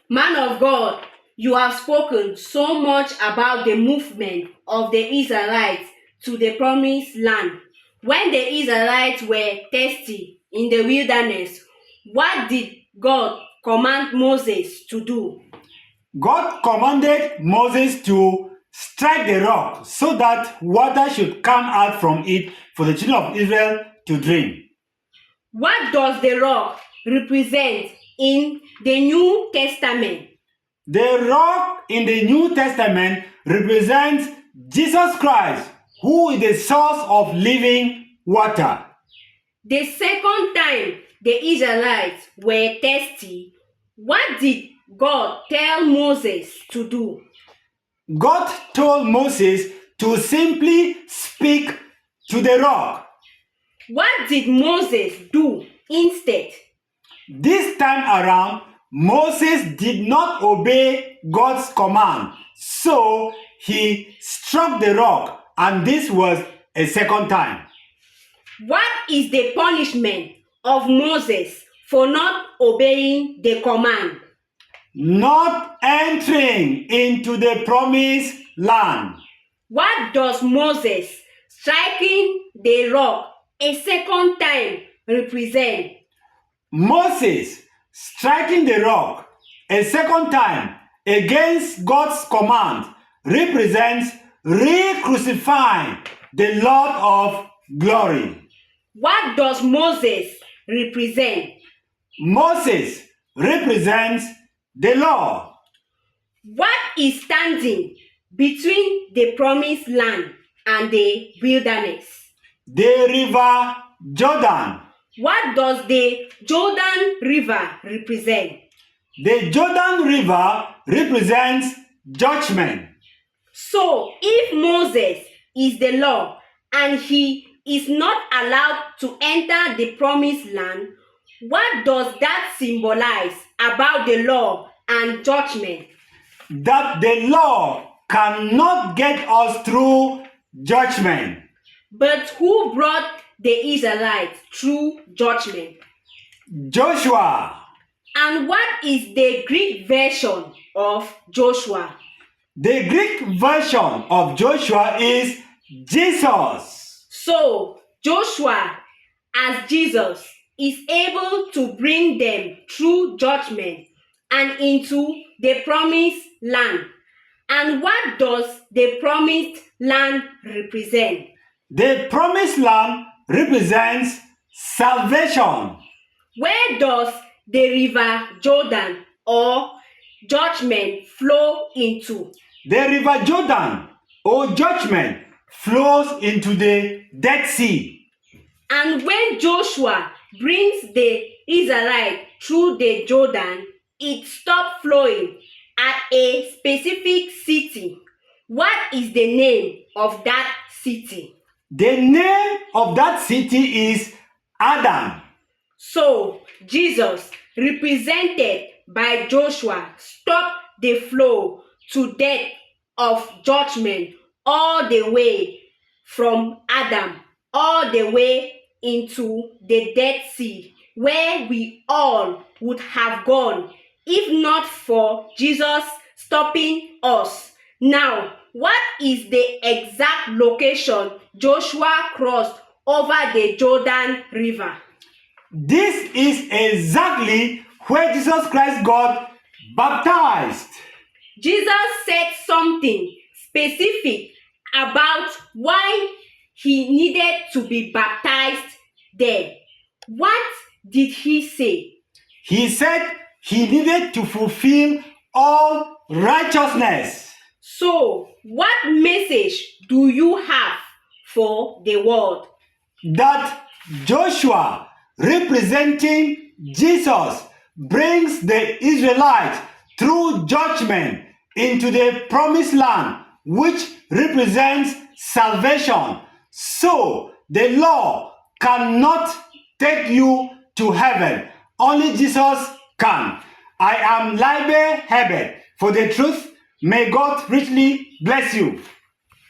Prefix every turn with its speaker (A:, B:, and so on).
A: Man of God, you have spoken so much about the movement of the Israelites to the promised land. When the Israelites were thirsty in the wilderness, what did God command Moses to do?
B: God commanded Moses to strike the rock so that water should come out from it for the children of Israel to drink.
A: What does the rock represent in the New Testament?
B: The rock in the New Testament represents Jesus Christ, who is the source of living water.
A: The second time the Israelites were thirsty, what did God tell Moses to do?
B: God told Moses to simply speak to the rock.
A: What did Moses do instead?
B: This time around, Moses did not obey God's command, so he struck the rock, and this was a second time.
A: What is the punishment of Moses for not obeying the command?
B: Not entering into the promised land.
A: What does Moses striking the rock a second time represent?
B: Moses striking the rock a second time against God's command represents re-crucifying the Lord of glory.
A: What does Moses represent?
B: Moses represents the law.
A: What is standing between the promised land and the wilderness?
B: The river Jordan.
A: What does the Jordan River represent?
B: The Jordan River represents judgment.
A: So, if Moses is the law and he is not allowed to enter the promised land, what does that symbolize about the law and judgment?
B: That the law cannot get us through judgment.
A: But who brought the Israelites through judgment?
B: Joshua.
A: And what is the Greek version of Joshua?
B: The Greek version of Joshua is Jesus.
A: So, Joshua, as Jesus, is able to bring them through judgment and into the promised land. And what does the promised land represent?
B: The promised land represents salvation.
A: Where does the river Jordan or judgment flow into?
B: The river Jordan or judgment flows into the Dead Sea.
A: And when Joshua brings the Israelites through the Jordan, it stops flowing at a specific city. What is the name of that city?
B: The name of that city is Adam.
A: So, Jesus, represented by Joshua, stopped the flow to death of judgment all the way from Adam, all the way into the Dead Sea, where we all would have gone if not for Jesus stopping us. Now, what is the exact location Joshua crossed over the Jordan River?
B: This is exactly where Jesus Christ got baptized.
A: Jesus said something specific about why he needed to be baptized there. What did he say?
B: He said he needed to fulfill all righteousness.
A: So, what message do you have for the world?
B: That Joshua, representing Jesus, brings the Israelites through judgment into the promised land, which represents salvation. So, the law cannot take you to heaven. Only Jesus can. I am Libe Herbert for the truth. May God richly bless you.